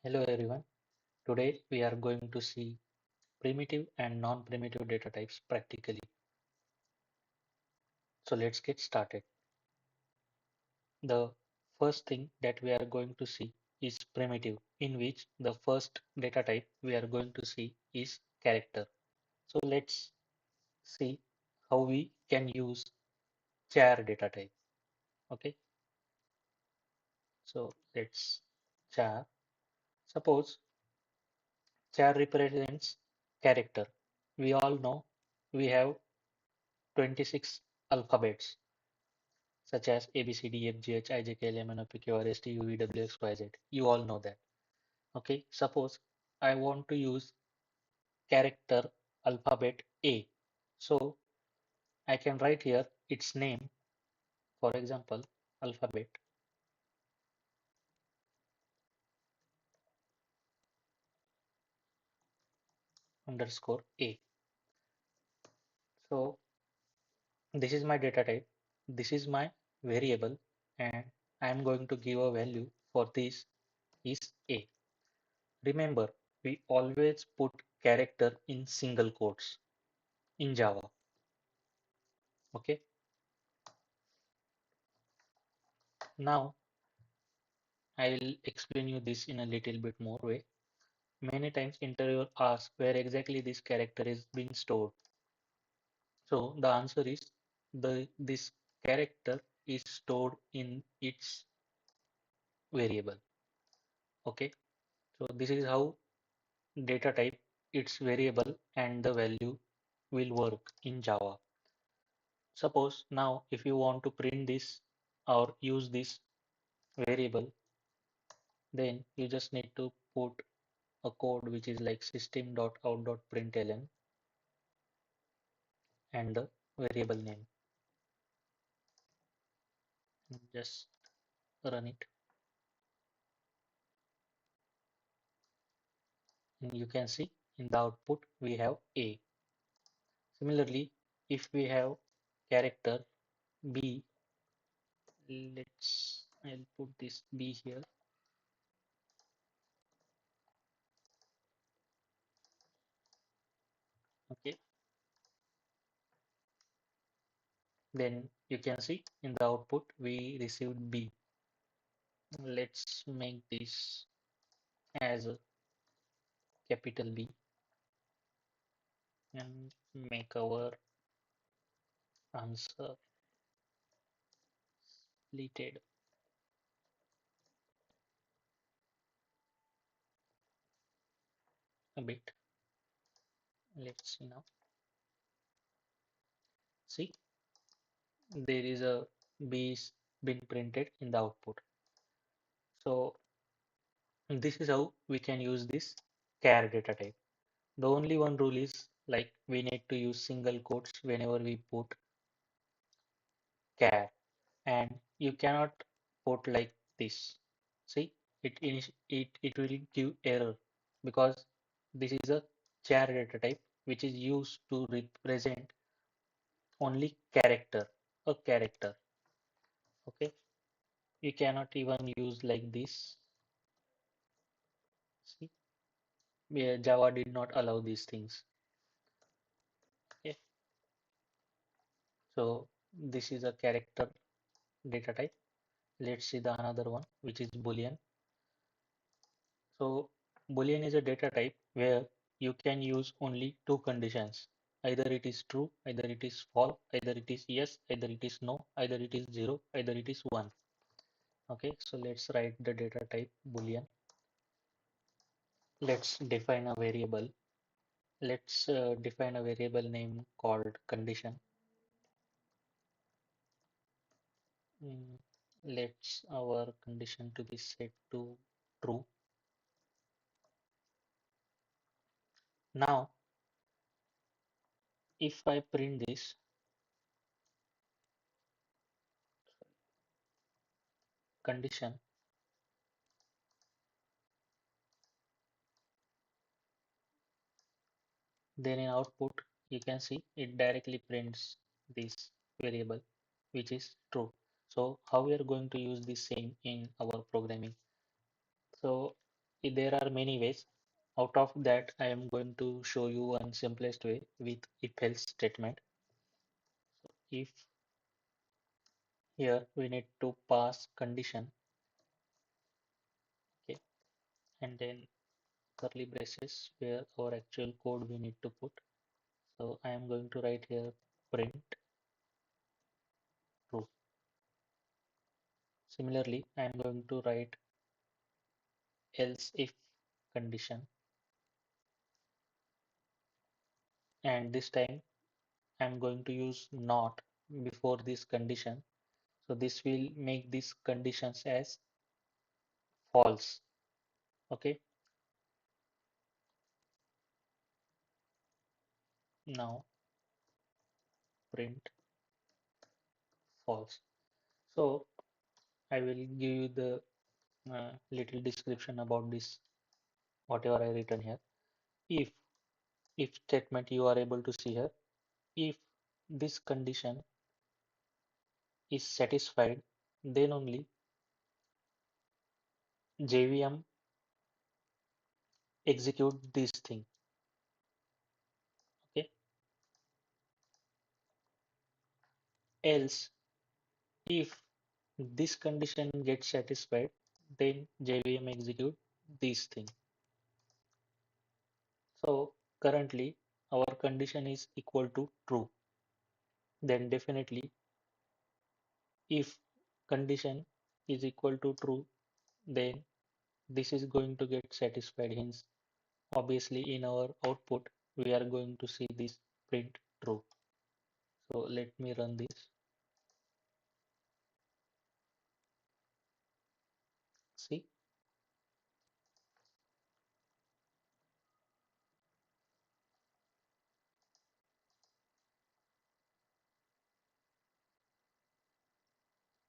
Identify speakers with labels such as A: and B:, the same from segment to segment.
A: Hello everyone. Today we are going to see primitive and non-primitive data types practically. So let's get started. The first thing that we are going to see is primitive, in which the first data type we are going to see is character. So let's see how we can use char data type. Okay, so let's char. Suppose char represents character. We all know we have 26 alphabets such as A, B, C, D, F, G, H, I, J, K, L, M, N, O, P, Q, R, S, T, U, V, W, X, Y, Z. You all know that. Okay. Suppose I want to use character alphabet A. So I can write here its name, for example, alphabet underscore A. So this is my data type. This is my variable, and I am going to give a value for this is A. Remember, we always put character in single quotes in Java. Okay. Now I'll explain you this in a little bit more way. Many times interviewer asks where exactly this character is being stored. So the answer is this character is stored in its variable. Okay. So this is how data type, its variable and the value will work in Java. Suppose now if you want to print this or use this variable, then you just need to put a code which is like system.out.println and the variable name. Just run it. And you can see in the output we have A. Similarly, if we have character B, I'll put this B here. Okay, then you can see in the output we received B. Let's make this as a capital B and make our answer splitted a bit. Let's see now. See, there is a B is been printed in the output. So this is how we can use this char data type. The only one rule is like we need to use single quotes whenever we put char, and you cannot put like this. See, it will give error because this is a char data type which is used to represent only character, a character. Okay, you cannot even use like this. See, Java did not allow these things. Okay, so this is a character data type. Let's see the another one, which is Boolean. So Boolean is a data type where you can use only two conditions. Either it is true, either it is false, either it is yes, either it is no, either it is zero, either it is one. Okay, so let's write the data type Boolean. Let's define a variable. Let's define a variable name called condition. Mm, let's our condition to be set to true. Now, if I print this condition, then in output, you can see it directly prints this variable, which is true. So how we are going to use the same in our programming? So There are many ways. Out of that, I am going to show you one simplest way with if-else statement. If here we need to pass condition, okay, and then curly braces where our actual code we need to put. So I am going to write here print true. Similarly, I am going to write else if condition, and this time I am going to use not before this condition. So this will make these conditions as false. Okay, now print false. So I will give you the little description about this, whatever I written here. If if statement you are able to see here, if this condition is satisfied, then only JVM execute this thing. Okay. Else, if this condition gets satisfied, then JVM execute this thing. So currently our condition is equal to true. Then definitely if condition is equal to true, then this is going to get satisfied. Hence, obviously in our output, we are going to see this print true. So let me run this. See,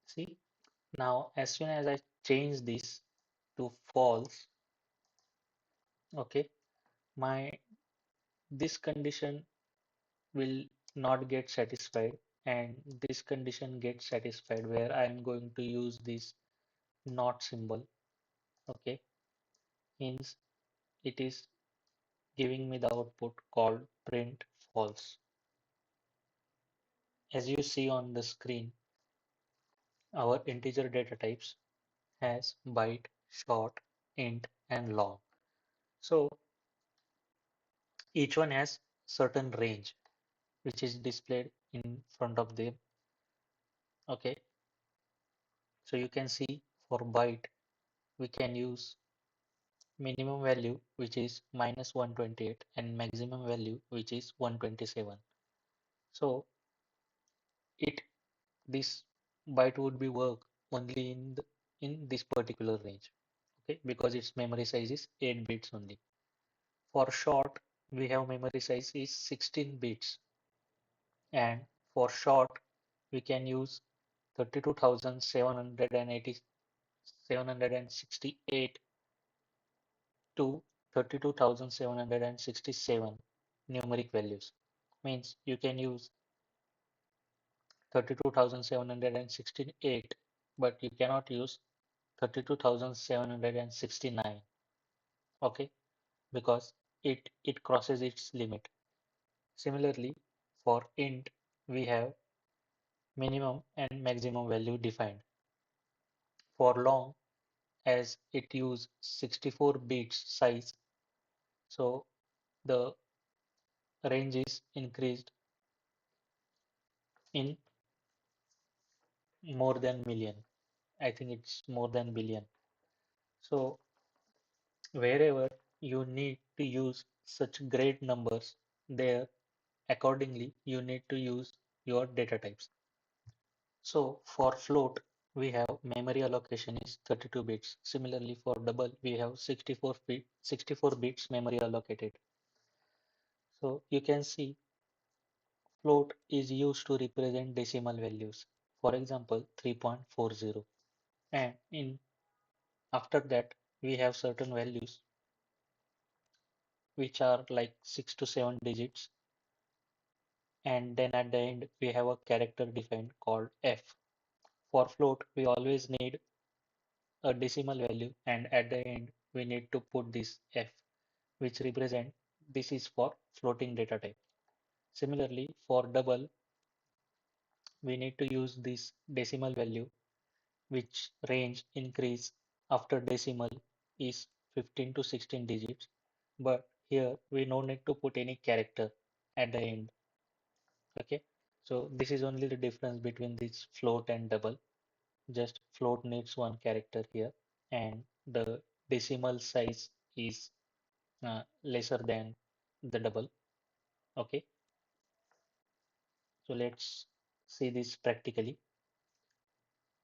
A: see, now as soon as I change this to false, okay, my this condition will not get satisfied and this condition gets satisfied where I am going to use this not symbol. Okay, hence it is giving me the output called print false. As you see on the screen, our integer data types has byte, short, int, and long. So each one has certain range which is displayed in front of them. Okay, so you can see for byte we can use minimum value which is minus 128 and maximum value which is 127. So it this byte would be work only in this particular range. Okay, because its memory size is 8 bits only. For short, we have memory size is 16 bits, and for short, we can use 32,780 768 to 32,767 numeric values. Means you can use 32,768, but you cannot use 32,769. Okay, because it crosses its limit. Similarly, for int, we have minimum and maximum value defined. For long, as it use 64 bits size, so the range is increased in more than million. I think it's more than billion. So wherever you need to use such great numbers, there accordingly you need to use your data types. So for float, we have memory allocation is 32 bits. Similarly, for double, we have 64 bits memory allocated. So you can see float is used to represent decimal values. For example, 3.40. And in after that, we have certain values which are like 6 to 7 digits. And then at the end, we have a character defined called F. For float, we always need a decimal value and at the end we need to put this F, which represent this is for floating data type. Similarly, for double, we need to use this decimal value, which range increase after decimal is 15 to 16 digits. But here we no need to put any character at the end. Okay, so this is only the difference between this float and double. Just float needs one character here, and the decimal size is lesser than the double. Okay, so let's see this practically.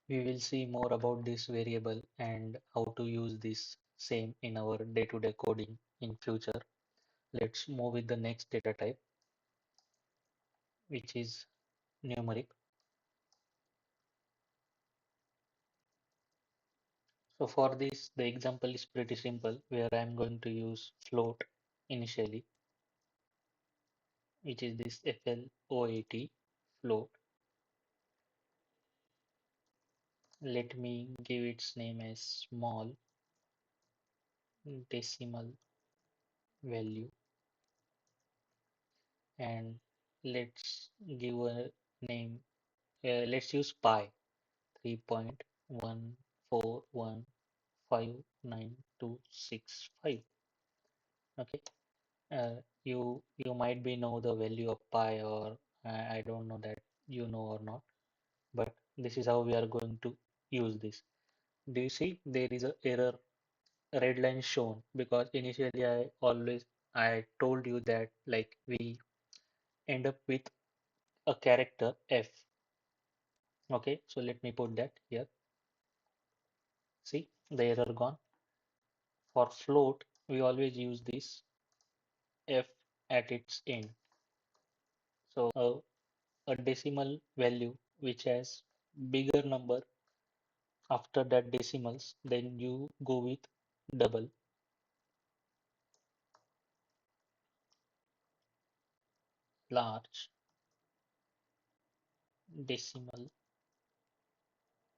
A: We will see more about this variable and how to use this same in our day-to-day coding in future. Let's move with the next data type, which is numeric. So for this, the example is pretty simple, where I'm going to use float initially, which is this float float. Let me give its name as small decimal value, and let's give a name. Let's use pi 3.14159.265. Okay. You might be know the value of pi, or I don't know that you know or not, but this is how we are going to use this. Do you see there is a error red line shown? Because initially I told you that like we end up with a character F. Okay, so let me put that here. See the error gone. For float, we always use this F at its end. So a decimal value which has bigger number after that decimals, then you go with double. Large decimal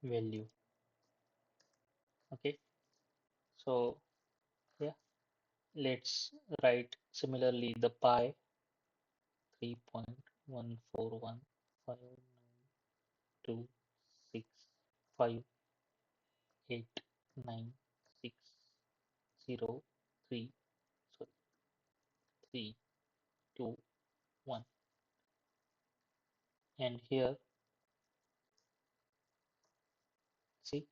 A: value. Okay, so yeah, let's write similarly the pi 3.1415926589603, so 321. And here, see,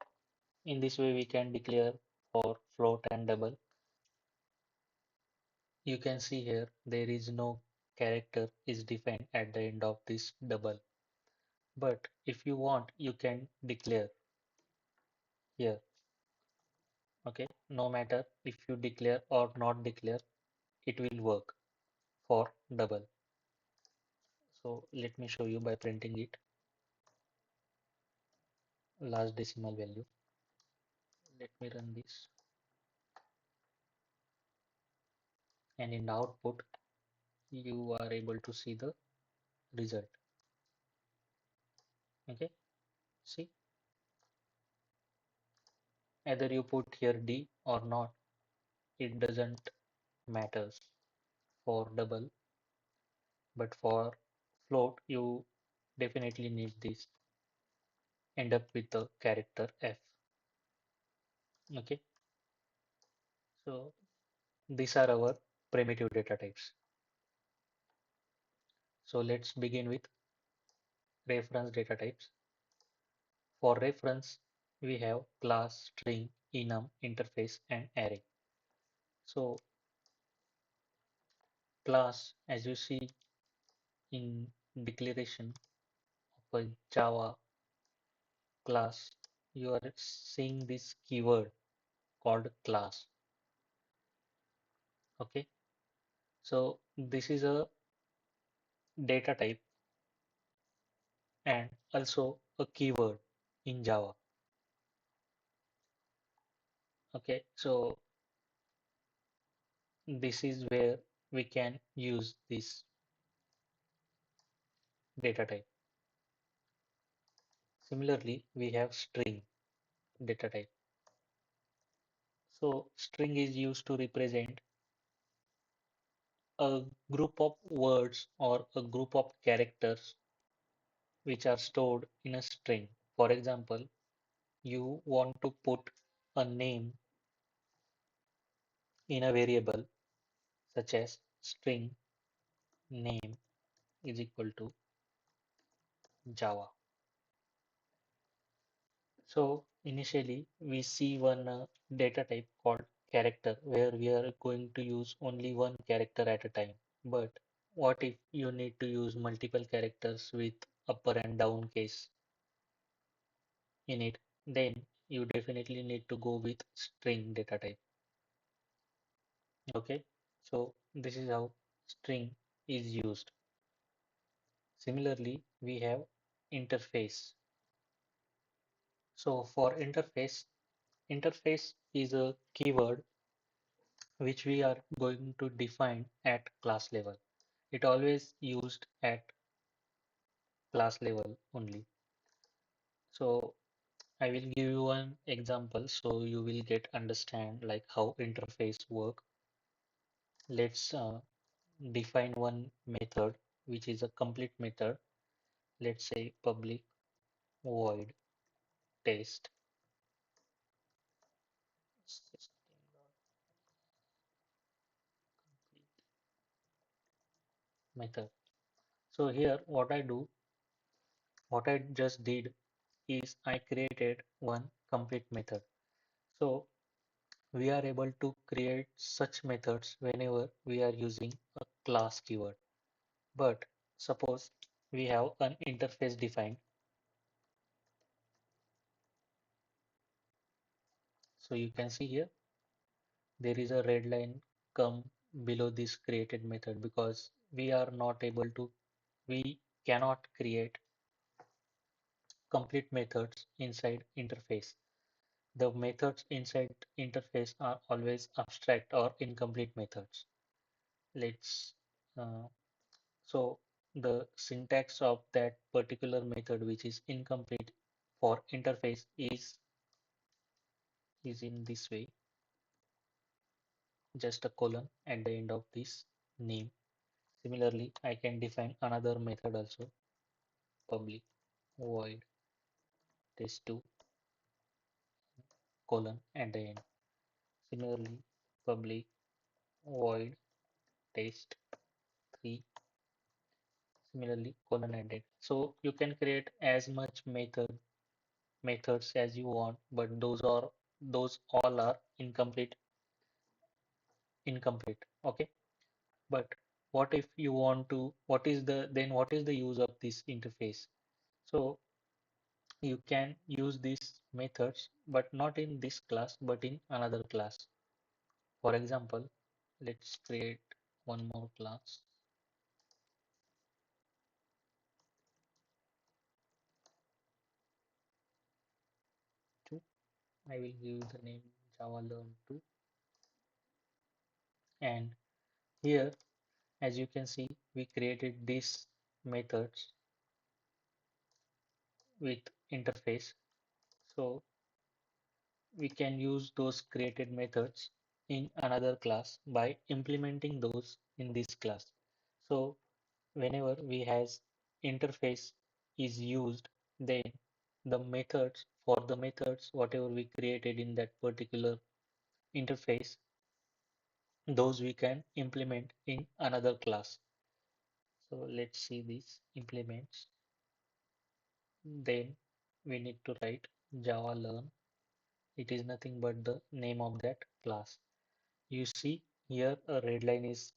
A: in this way we can declare for float and double. You can see here there is no character is defined at the end of this double. But if you want, you can declare here. Okay, no matter if you declare or not declare, it will work for double. So let me show you by printing it. Last decimal value. Let me run this. And in the output, you are able to see the result. Okay, see, either you put here D or not, it doesn't matters for double, but for float, you definitely need this. End up with the character F. Okay, so these are our primitive data types. So let's begin with reference data types. For reference, we have class, string, enum, interface, and array. So class, as you see in declaration of a Java class, you are seeing this keyword called class. Okay, so this is a data type and also a keyword in Java. Okay, so this is where we can use this data type. Similarly, we have string data type. So string is used to represent a group of words or a group of characters which are stored in a string. For example, you want to put a name in a variable such as string name is equal to Java. So initially we see one data type called character where we are going to use only one character at a time. But what if you need to use multiple characters with upper and down case in it? Then you definitely need to go with string data type. Okay, so this is how string is used. Similarly, we have interface. So for interface is a keyword which we are going to define at class level. It always used at class level only. So I will give you one example so you will get understand like how interface work. Let's define one method which is a complete method. Let's say public void test method. So here what I just did is I created one complete method. So we are able to create such methods whenever we are using a class keyword. But suppose we have an interface defined. So you can see here there is a red line come below this created method because we are not able to, we cannot create complete methods inside interface. The methods inside interface are always abstract or incomplete methods. Let's so the syntax of that particular method which is incomplete for interface is in this way, just a colon at the end of this name. Similarly, I can define another method also, public void test2 colon at the end. Similarly, public void test3 similarly colon at the end. So you can create as much methods as you want, but those all are incomplete. Okay. But what if you want to, what is the use of this interface? So you can use these methods, but not in this class, but in another class. For example, let's create one more class. Two. I will give the name Java Learn 2. And here, as you can see, we created these methods with interface. So we can use those created methods in another class by implementing those in this class. So whenever we has interface is used, then the methods whatever we created in that particular interface, those we can implement in another class. So let's see these implements. Then we need to write Java learn. It is nothing but the name of that class. You see here a red line is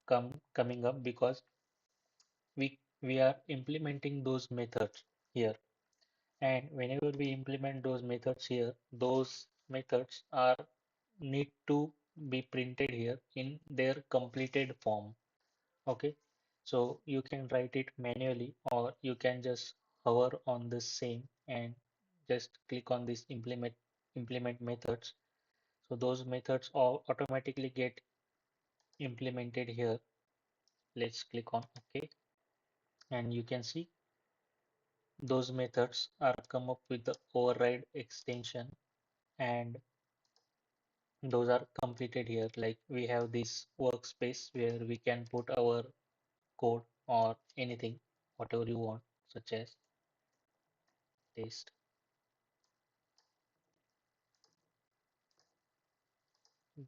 A: coming up because we are implementing those methods here. And whenever we implement those methods here, those methods are need to be printed here in their completed form. Okay, so you can write it manually or you can just hover on the same and just click on this implement methods. So those methods all automatically get implemented here. Let's click on OK, and you can see those methods are come up with the override extension, and those are completed here. Like we have this workspace where we can put our code or anything, whatever you want, such as test.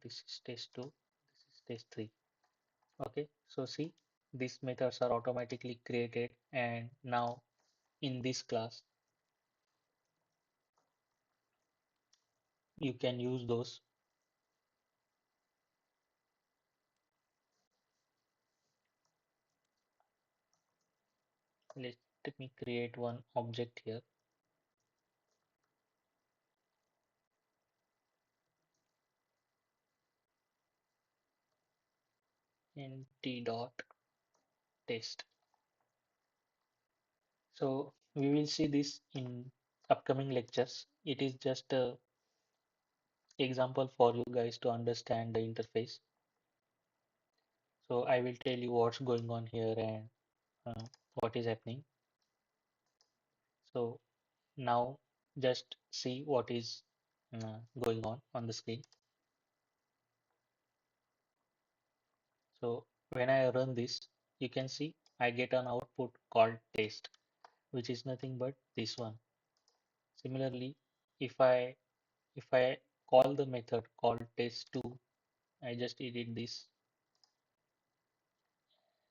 A: This is test 2, this is test 3. Okay, so see, these methods are automatically created, and now in this class, you can use those. Let me create one object here, nt dot test. So we will see this in upcoming lectures. It is just a example for you guys to understand the interface. So I will tell you what's going on here and what is happening. So now just see what is going on the screen. So when I run this, you can see I get an output called test, which is nothing but this one. Similarly, if I if I call the method called test2, I just edit this.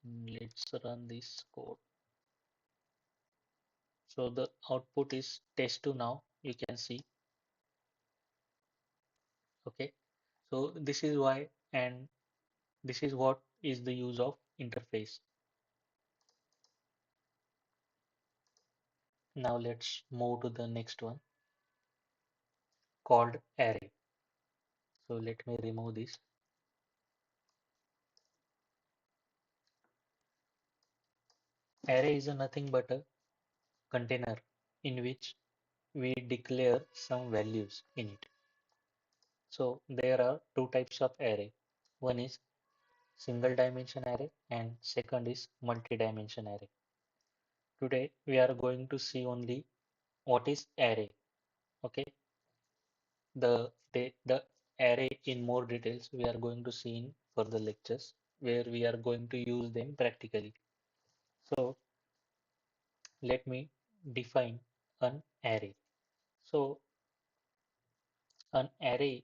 A: Let's run this code. So the output is test2 now, you can see. Okay. So this is why, and this is what is the use of interface. Now let's move to the next one called array. So let me remove this. Array is a nothing but a container in which we declare some values in it. So there are two types of array. One is single dimension array and second is multi-dimension array. Today we are going to see only what is array. Okay, the array in more details we are going to see in further lectures where we are going to use them practically. So let me define an array. So an array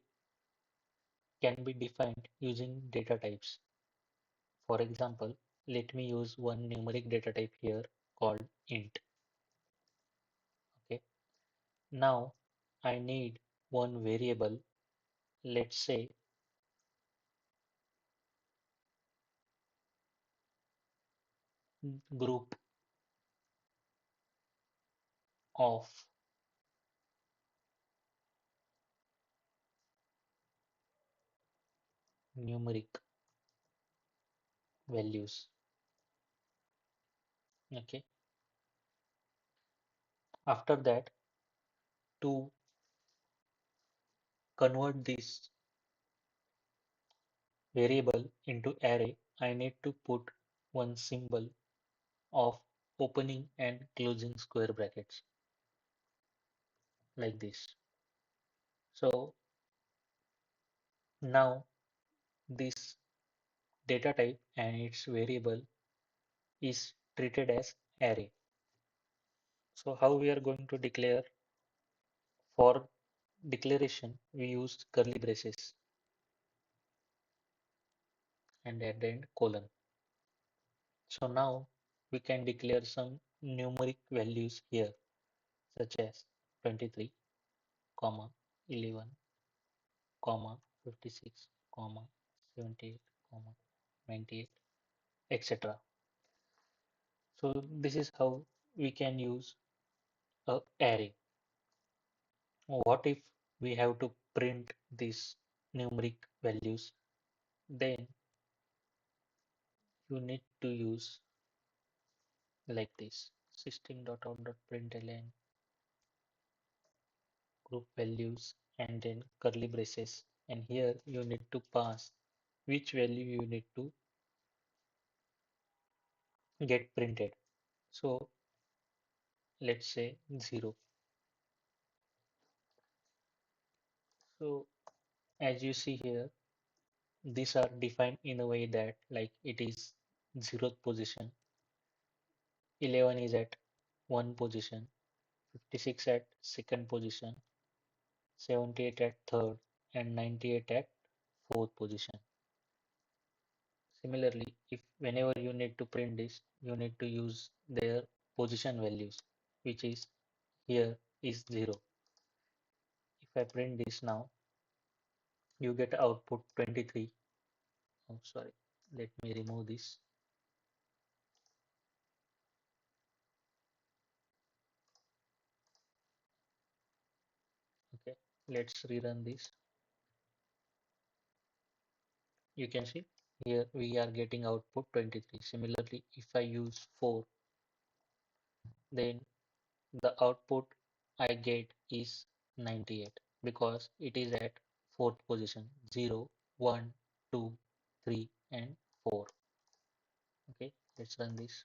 A: can be defined using data types. For example, let me use one numeric data type here called int. Okay. Now I need one variable, let's say group of numeric values. Okay. After that, to convert this variable into array, I need to put one symbol of opening and closing square brackets like this. So now this data type and its variable is treated as array. So how we are going to declare? For declaration we use curly braces and at the end colon. So now we can declare some numeric values here such as 23, comma 11, comma 56, comma 78, comma 98, etc. So this is how we can use a array. What if we have to print these numeric values? Then you need to use like this system.out.println group values and then curly braces, and here you need to pass which value you need to get printed. So let's say 0. So As you see here, these are defined in a way that like it is 0th position, 11 is at 1 position, 56 at 2nd position, 78 at 3rd, and 98 at 4th position. Similarly, if whenever you need to print this, you need to use their position values, which is here is 0. If I print this now, you get output 23. Oh, sorry. Let me remove this. Okay, let's rerun this. You can see here we are getting output 23. Similarly, if I use 4, then the output I get is 98 because it is at 4th position 0, 1, 2, 3, and 4. Okay, let's run this.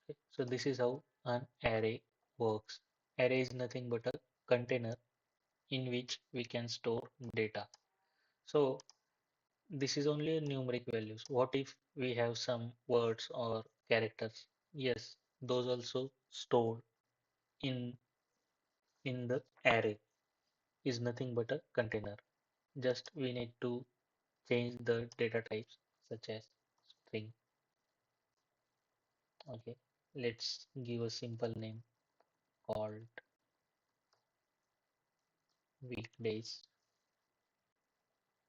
A: Okay, so this is how an array works. Array is nothing but a container in which we can store data. So this is only numeric values. What if we have some words or characters? Yes, those also stored in the array is nothing but a container. Just we need to change the data types such as string. Okay, let's give a simple name called weekdays,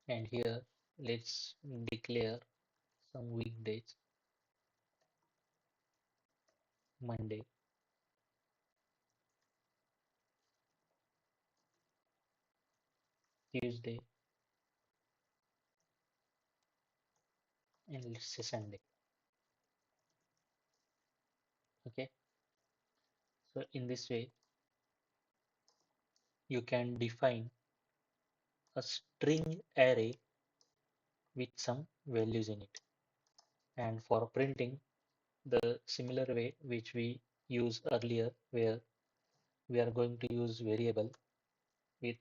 A: and here let's declare some weekdays: Monday, Tuesday, and let's say Sunday. Okay, so in this way you can define a string array with some values in it. And for printing, the similar way which we used earlier, where we are going to use variable with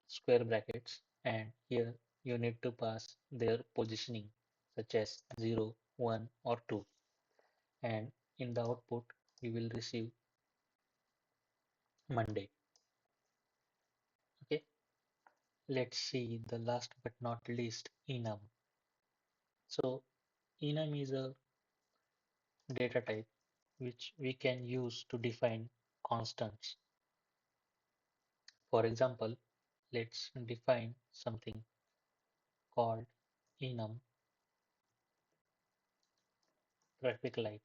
A: square brackets, and here you need to pass their positioning such as 0, 1, or 2, and in the output you will receive Monday. Okay, let's see the last but not least, enum. So enum is a data type which we can use to define constants. For example, let's define something called enum traffic light.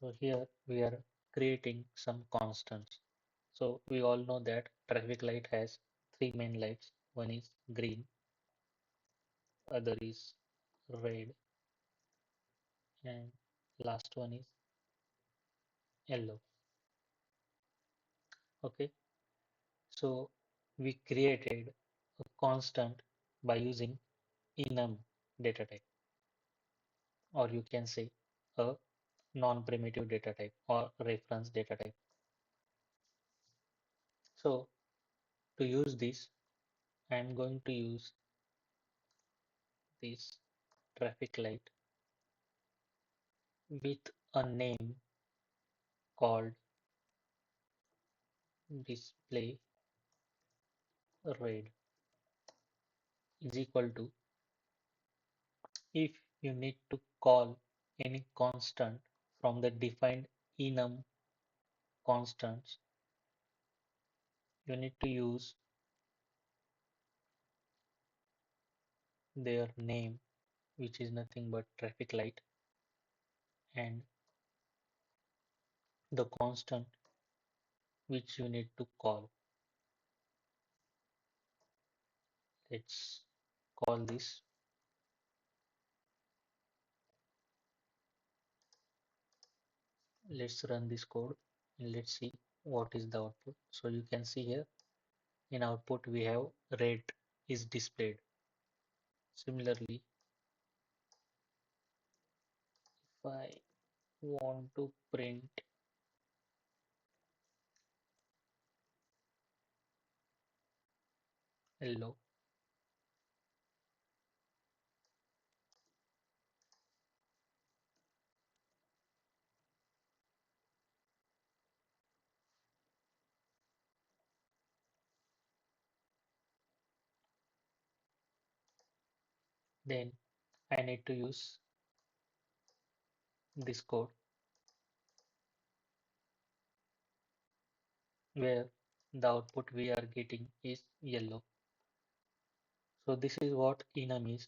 A: So here we are creating some constants. So we all know that traffic light has three main lights. One is green, other is red, and last one is yellow. Okay, so we created a constant by using enum data type, or you can say a non-primitive data type or reference data type. So to use this, I am going to use this traffic light with a name called display red is equal to, if you need to call any constant from the defined enum constants, you need to use their name, which is nothing but traffic light, and the constant which you need to call. Let's call this. Let's run this code and let's see what is the output. So you can see here in output we have red is displayed. Similarly, if I want to print yellow. Then I need to use this code where the output we are getting is yellow. So this is what enum is.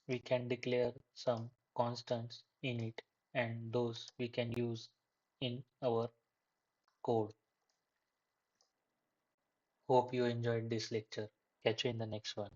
A: We can declare some constants in it, and those we can use in our code. Hope you enjoyed this lecture. Catch you in the next one.